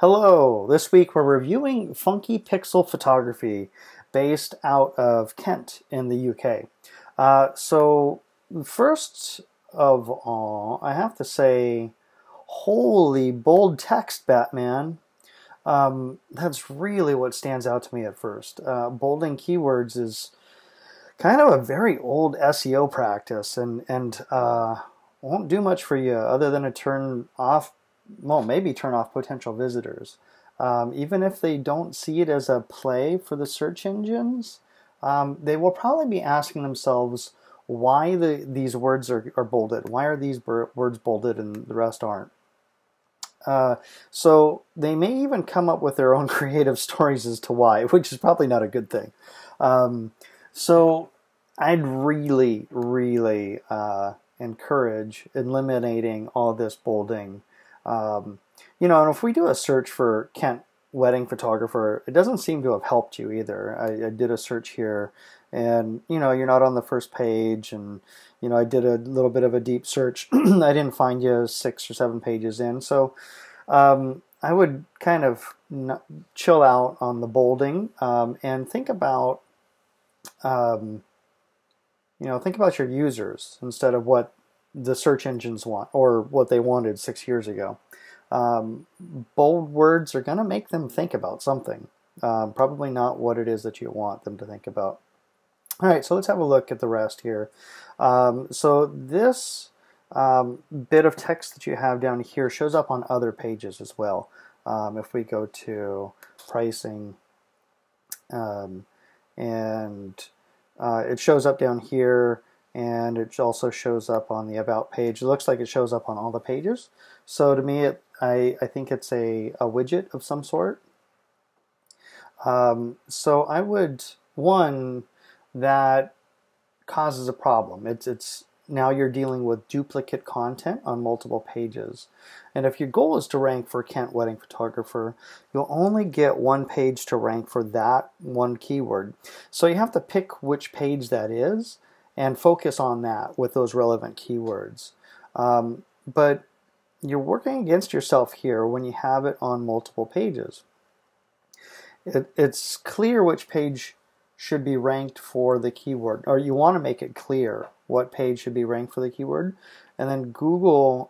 Hello, this week we're reviewing Funky Pixel Photography based out of Kent in the UK. So first of all, I have to say, holy bold text, Batman. That's really what stands out to me at first. Bolding keywords is kind of a very old SEO practice and won't do much for you other than to turn off, well, maybe turn off potential visitors. Even if they don't see it as a play for the search engines, they will probably be asking themselves why these words are bolded. Why are these words bolded and the rest aren't? So they may even come up with their own creative stories as to why, which is probably not a good thing. So I'd really encourage eliminating all this bolding. And if we do a search for Kent wedding photographer, it doesn't seem to have helped you either. I did a search here, and you're not on the first page, and I did a little bit of a deep search. I didn't find you 6 or 7 pages in, so I would kind of chill out on the bolding and think about think about your users instead of what the search engines want or what they wanted 6 years ago. Bold words are going to make them think about something, probably not what it is that you want them to think about. All right, so let's have a look at the rest here. So this bit of text that you have down here shows up on other pages as well. If we go to pricing, and it shows up down here, and it also shows up on the About page. It looks like it shows up on all the pages. So to me, I think it's a widget of some sort. So I would, that causes a problem. It's now you're dealing with duplicate content on multiple pages. And if your goal is to rank for Kent wedding photographer, you'll only get one page to rank for that one keyword. So you have to pick which page that is and focus on that with those relevant keywords. But you're working against yourself here when you have it on multiple pages. It's clear which page should be ranked for the keyword, or you want to make it clear what page should be ranked for the keyword, and then Google,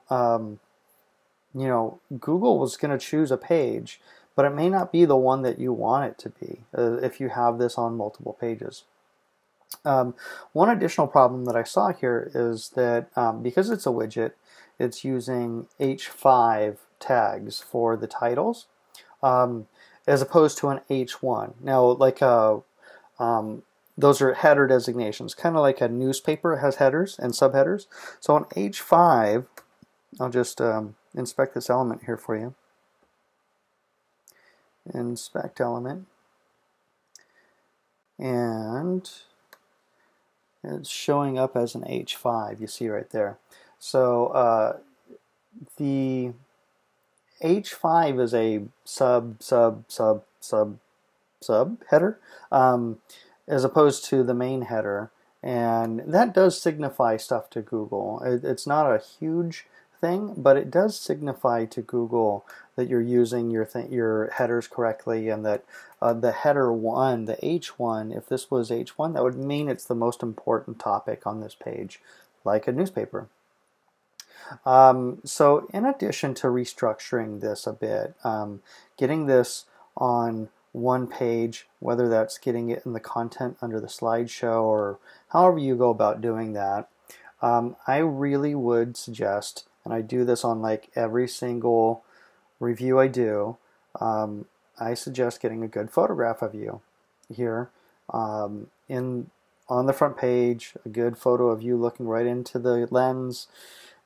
Google was going to choose a page, but it may not be the one that you want it to be if you have this on multiple pages. One additional problem that I saw here is that because it's a widget, it's using H5 tags for the titles as opposed to an H1. Now, like those are header designations, kind of like a newspaper has headers and subheaders. So on H5, I'll just inspect this element here for you. Inspect element. And it's showing up as an H5, you see right there. So the H5 is a sub header as opposed to the main header, and that does signify stuff to Google. It's not a huge thing, but it does signify to Google that you're using your headers correctly, and that the header 1, the H1, if this was H1, that would mean it's the most important topic on this page, like a newspaper. So in addition to restructuring this a bit, getting this on one page, whether that's getting it in the content under the slideshow or however you go about doing that, I really would suggest, and I do this on like every single review I do, I suggest getting a good photograph of you here on the front page, a good photo of you looking right into the lens,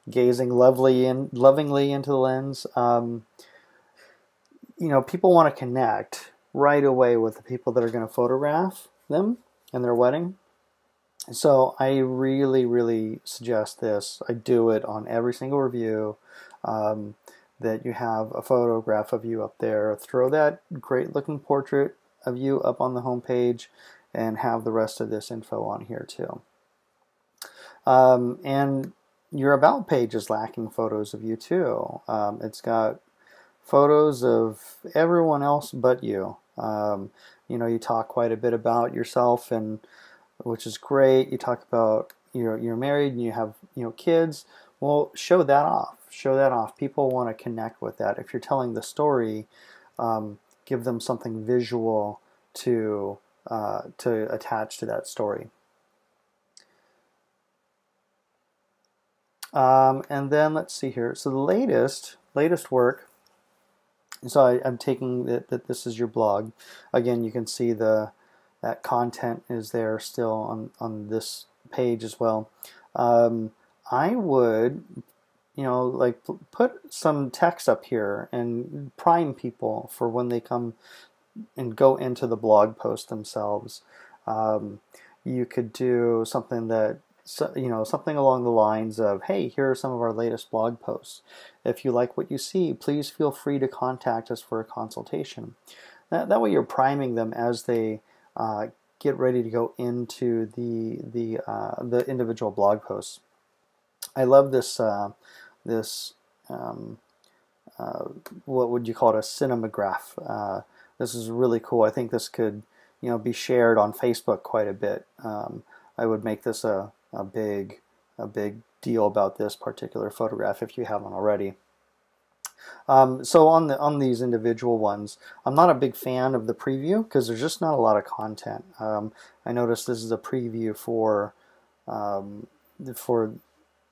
gazing lovingly into the lens. People want to connect right away with the people that are going to photograph them in their wedding. So I really suggest this. I do it on every single review, that you have a photograph of you up there. Throw that great looking portrait of you up on the home page and have the rest of this info on here too. And your About page is lacking photos of you too. It's got photos of everyone else but you. You talk quite a bit about yourself, and which is great. You talk about you're married and you have kids. Well, show that off. Show that off. People want to connect with that. If you're telling the story, give them something visual to attach to that story. And then let's see here. So the latest work. So I'm taking that this is your blog. Again, you can see that content is there still on this page as well. I would, like put some text up here and prime people for when they come and go into the blog post themselves. You could do something something along the lines of, hey, here are some of our latest blog posts. If you like what you see, please feel free to contact us for a consultation. That way you're priming them as they get ready to go into the individual blog posts. I love this what would you call it, a cinematograph. This is really cool. I think this could be shared on Facebook quite a bit. I would make this a big deal about this particular photograph if you haven't already. So on these individual ones, I'm not a big fan of the preview because there's just not a lot of content. I noticed this is a preview for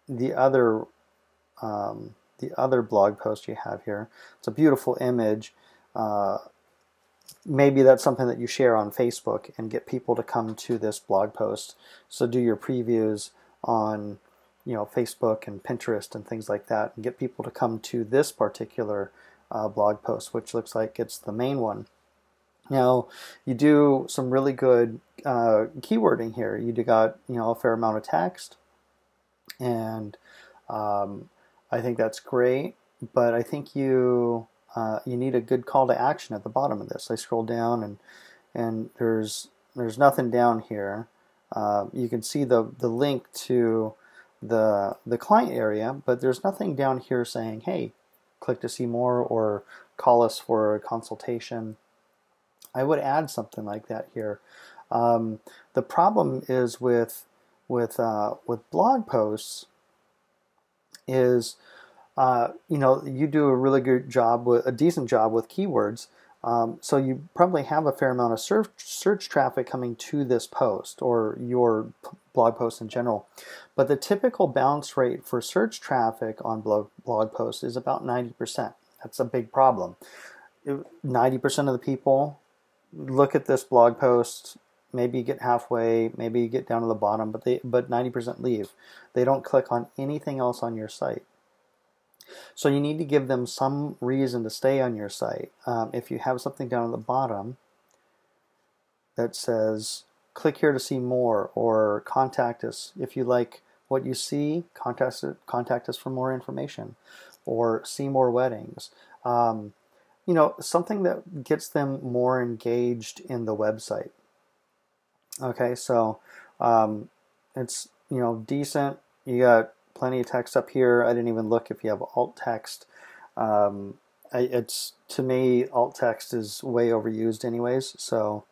the other blog post you have here. It's a beautiful image. Maybe that's something that you share on Facebook and get people to come to this blog post. So do your previews on Facebook and Pinterest and things like that, and get people to come to this particular blog post, which looks like it's the main one. Now, you do some really good keywording here. You got a fair amount of text, and I think that's great. But I think you need a good call to action at the bottom of this. I scroll down and there's nothing down here. You can see the link to the client area, but there's nothing down here saying, hey, click to see more or call us for a consultation. I would add something like that here. The problem is with blog posts is you do a really good job a decent job with keywords. So you probably have a fair amount of search traffic coming to this post or your blog post in general. But the typical bounce rate for search traffic on blog posts is about 90%. That's a big problem. 90% of the people look at this blog post, maybe get halfway, maybe get down to the bottom, but 90% leave. They don't click on anything else on your site. So you need to give them some reason to stay on your site. If you have something down at the bottom that says, click here to see more, or contact us. If you like what you see, contact us for more information, or see more weddings. Something that gets them more engaged in the website. Okay, so it's decent. You got plenty of text up here. I didn't even look if you have alt text. To me, alt text is way overused anyways, so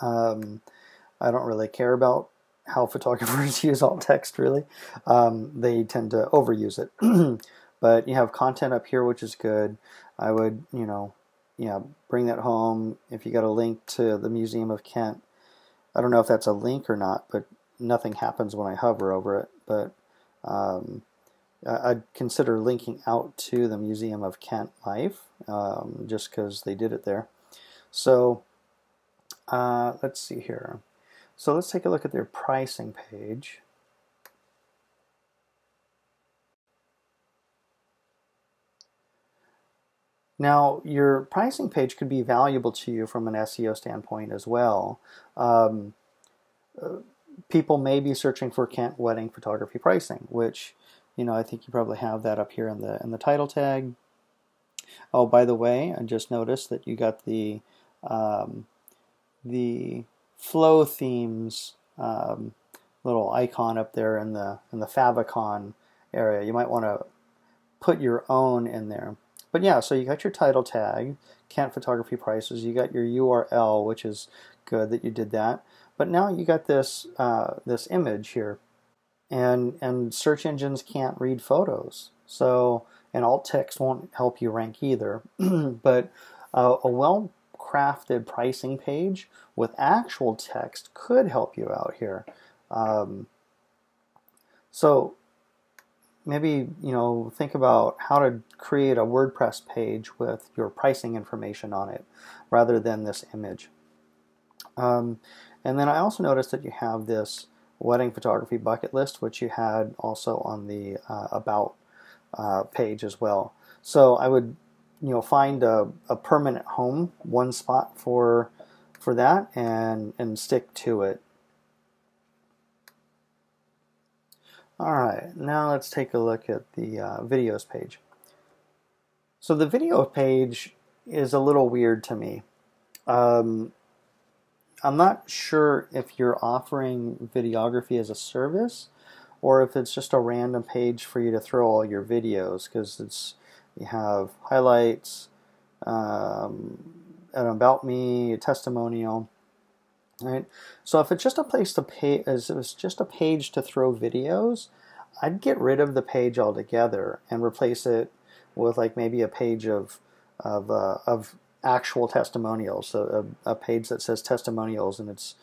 I don't really care about how photographers use alt text, really. They tend to overuse it. But you have content up here, which is good. I would, bring that home. If you got a link to the Museum of Kent, I don't know if that's a link or not, but nothing happens when I hover over it. But I'd consider linking out to the Museum of Kent Life, just because they did it there. So let's see here. So let's take a look at their pricing page. Now, your pricing page could be valuable to you from an SEO standpoint as well. People may be searching for Kent wedding photography pricing, which, I think you probably have that up here in the title tag. Oh, by the way, I just noticed that you got the Flow Themes little icon up there in the favicon area. You might want to put your own in there. But yeah, so you got your title tag, Kent Photography Prices. You got your URL, which is good that you did that. But now you got this this image here, and search engines can't read photos. So, and alt text won't help you rank either. But a well-crafted pricing page with actual text could help you out here. So maybe, think about how to create a WordPress page with your pricing information on it rather than this image. And then I also noticed that you have this wedding photography bucket list, which you had also on the about page as well. So I would, find a permanent home, one spot for that, and stick to it. All right, now let's take a look at the videos page. So the video page is a little weird to me. I'm not sure if you're offering videography as a service or if it's just a random page for you to throw all your videos, because you have highlights, an about me, a testimonial. Right. So if it's just a place to pay, as it was just a page to throw videos, I'd get rid of the page altogether and replace it with like maybe a page of actual testimonials. So a page that says testimonials, and it's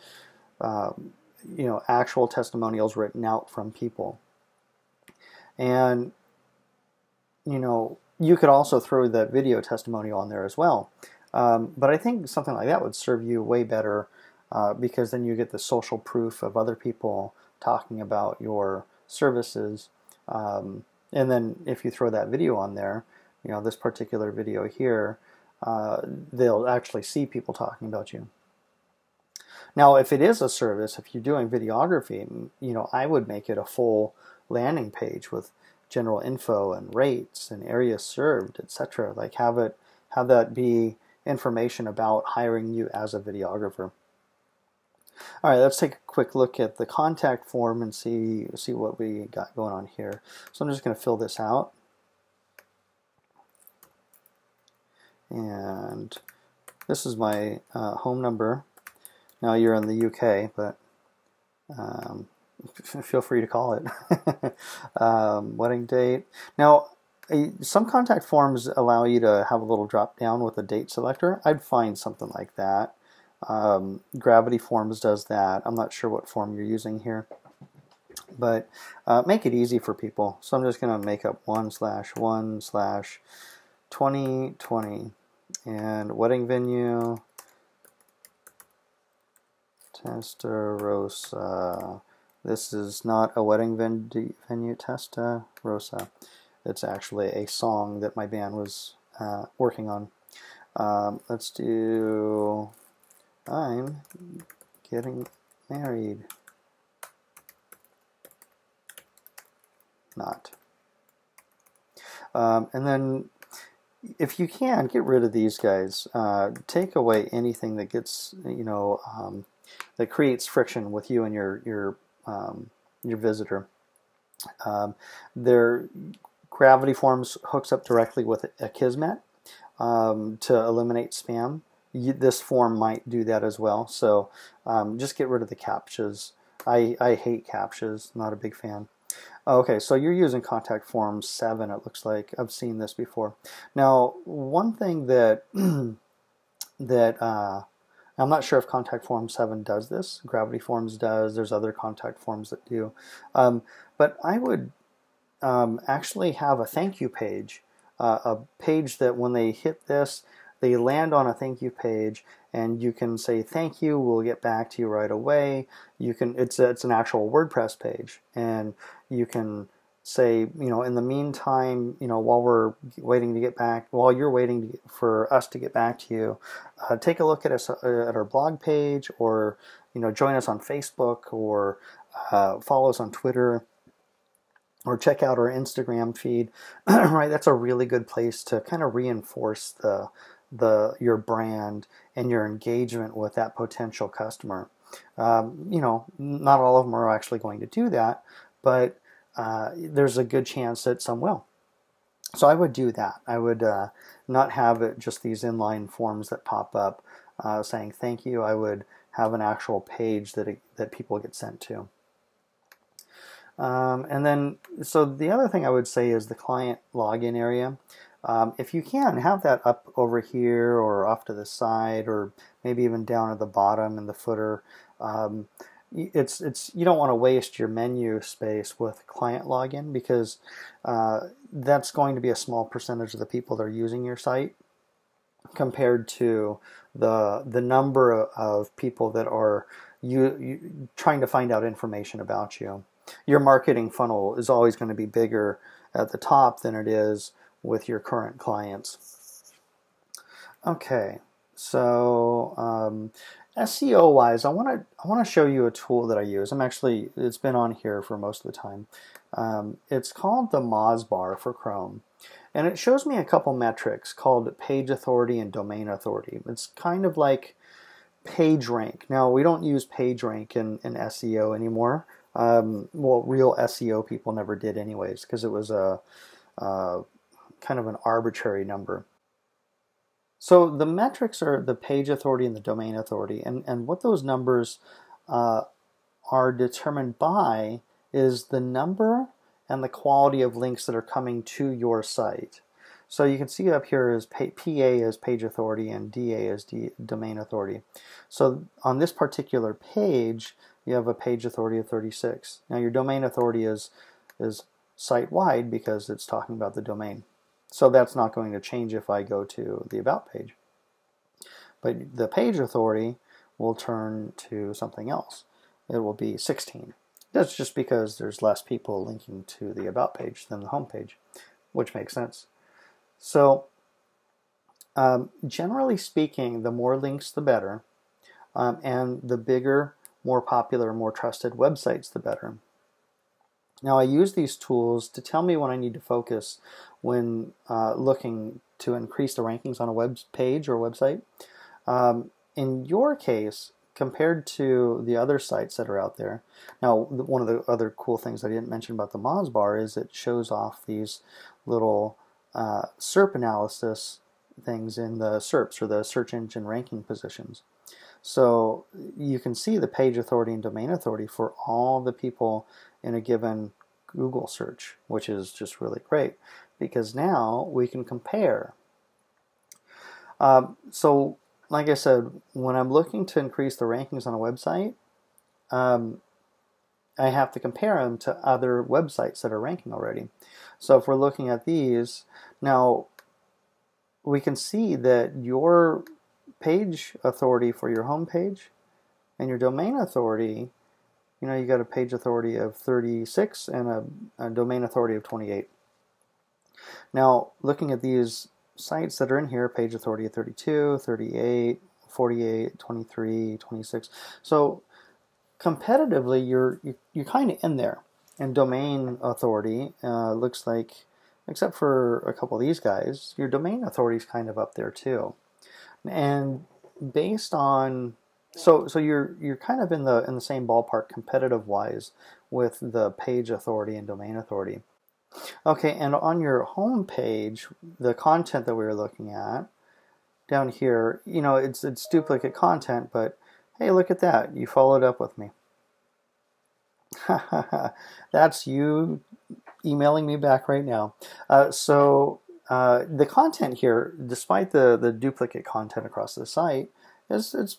actual testimonials written out from people. And you could also throw the video testimonial on there as well. But I think something like that would serve you way better. Because then you get the social proof of other people talking about your services. And then if you throw that video on there, this particular video here, they'll actually see people talking about you. Now, if it is a service, if you're doing videography, I would make it a full landing page with general info and rates and areas served, etc. Like have that be information about hiring you as a videographer. All right, let's take a quick look at the contact form and see what we got going on here. So I'm just going to fill this out. And this is my home number. Now you're in the UK, but feel free to call it. Wedding date. Now, some contact forms allow you to have a little drop down with a date selector. I'd find something like that. Gravity Forms does that. I'm not sure what form you're using here, but make it easy for people. So I'm just going to make up 1/1/2020 and wedding venue Testarossa. This is not a wedding venue, Testarossa. It's actually a song that my band was working on. Let's do I'm getting married. Not. And then if you can, get rid of these guys. Take away anything that gets, that creates friction with you and your visitor. Their Gravity Forms hooks up directly with Akismet to eliminate spam. This form might do that as well. So just get rid of the CAPTCHAs. I hate CAPTCHAs. Not a big fan. Okay, so you're using Contact Form 7, it looks like. I've seen this before. Now, one thing that I'm not sure if Contact Form 7 does this. Gravity Forms does. There's other contact forms that do. But I would actually have a thank you page, a page that when they hit this, they land on a thank you page, and you can say thank you. We'll get back to you right away. You can. It's an actual WordPress page, and you can say, in the meantime, while we're waiting to get back, while you're waiting for us to get back to you, take a look at us at our blog page, or join us on Facebook, or follow us on Twitter, or check out our Instagram feed. Right, that's a really good place to kind of reinforce your brand and your engagement with that potential customer. Not all of them are actually going to do that, but there's a good chance that some will. So I would do that. I would not have it just these inline forms that pop up saying thank you. I would have an actual page that people get sent to. And then, so the other thing I would say is the client login area. If you can, have that up over here or off to the side or maybe even down at the bottom in the footer. You don't want to waste your menu space with client login because that's going to be a small percentage of the people that are using your site compared to the number of people that are trying to find out information about you. Your marketing funnel is always going to be bigger at the top than it is with your current clients. Okay, so SEO wise, I want to show you a tool that I use. It's been on here for most of the time. It's called the Mozbar for Chrome, and it shows me a couple metrics called page authority and domain authority. It's kind of like PageRank. Now we don't use PageRank in SEO anymore. Well, real SEO people never did anyways, because it was a kind of an arbitrary number. So the metrics are the page authority and the domain authority, and what those numbers are determined by is the number and the quality of links that are coming to your site. So you can see up here is PA is page authority and DA is domain authority. So on this particular page, you have a page authority of 36. Now your domain authority is site-wide because it's talking about the domain. So that's not going to change if I go to the About page. But the page authority will turn to something else. It will be 16. That's just because there's less people linking to the About page than the home page, which makes sense. So generally speaking, the more links, the better. And the bigger, more popular, more trusted websites, the better. Now I use these tools to tell me when I need to focus when looking to increase the rankings on a web page or website. In your case, compared to the other sites that are out there, now one of the other cool things I didn't mention about the Mozbar is it shows off these little SERP analysis things in the SERPs, or the search engine ranking positions. So you can see the page authority and domain authority for all the people in a given Google search, which is just really great because now we can compare. So like I said, when I'm looking to increase the rankings on a website, I have to compare them to other websites that are ranking already. So if we're looking at these, now we can see that your page authority for your home page and your domain authority, you got a page authority of 36 and a domain authority of 28. Now, looking at these sites that are in here, page authority of 32, 38, 48, 23, 26. So competitively, you're kind of in there. And domain authority looks like, except for a couple of these guys, your domain authority is kind of up there too. And based on so you're kind of in the same ballpark competitive wise with the page authority and domain authority. Okay, and on your home page, the content that we were looking at down here, it's duplicate content, but hey, look at that. You followed up with me. That's you emailing me back right now. The content here, despite the duplicate content across the site, it's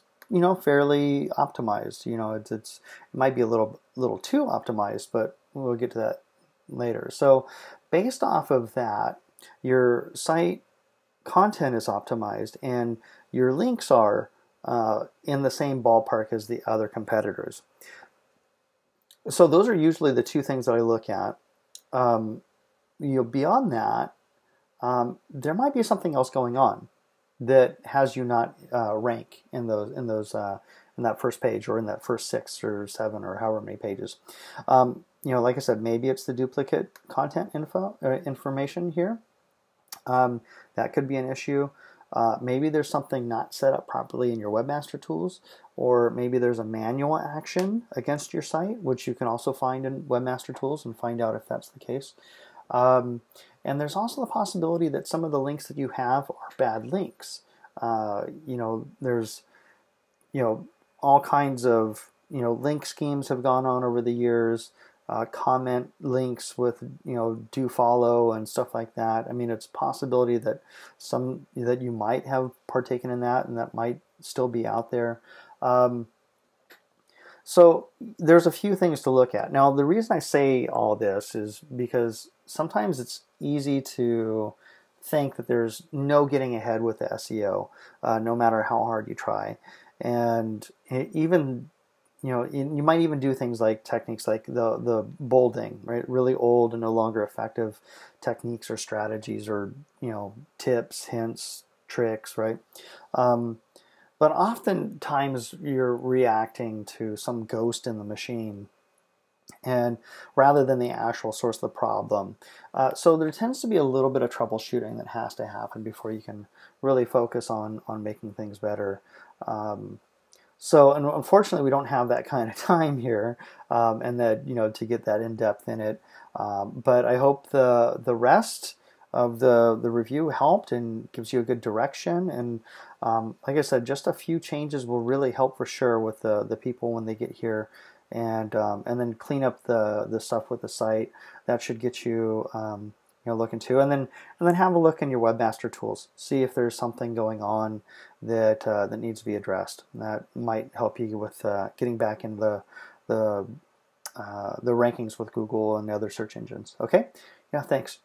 fairly optimized. It might be a little too optimized, but we'll get to that later. So based off of that, your site content is optimized and your links are in the same ballpark as the other competitors. So those are usually the two things that I look at. Beyond that, there might be something else going on that has you not rank in that first page or in that first 6 or 7 or however many pages. Like I said, maybe it's the duplicate content information here. That could be an issue. Maybe there's something not set up properly in your Webmaster Tools, or maybe there's a manual action against your site, which you can also find in Webmaster Tools and find out if that's the case. And there's also the possibility that some of the links that you have are bad links. There's all kinds of link schemes have gone on over the years. Comment links with do follow and stuff like that. I mean, it's a possibility that you might have partaken in that, and that might still be out there. So there's a few things to look at. Now, the reason I say all this is because sometimes it's easy to think that there's no getting ahead with the SEO, no matter how hard you try. And even, you might even do things like techniques like the bolding, right? Really old and no longer effective techniques or strategies or, tips, hints, tricks, right? But oftentimes you're reacting to some ghost in the machine, and rather than the actual source of the problem. So there tends to be a little bit of troubleshooting that has to happen before you can really focus on making things better. So unfortunately, we don't have that kind of time here, and that to get that in depth in it. But I hope the rest of the review helped and gives you a good direction. And like I said, just a few changes will really help for sure with the people when they get here, and then clean up the stuff with the site. That should get you looking too, and then have a look in your webmaster tools. See if there's something going on that needs to be addressed. That might help you with getting back in the rankings with Google and the other search engines. Okay, yeah, thanks.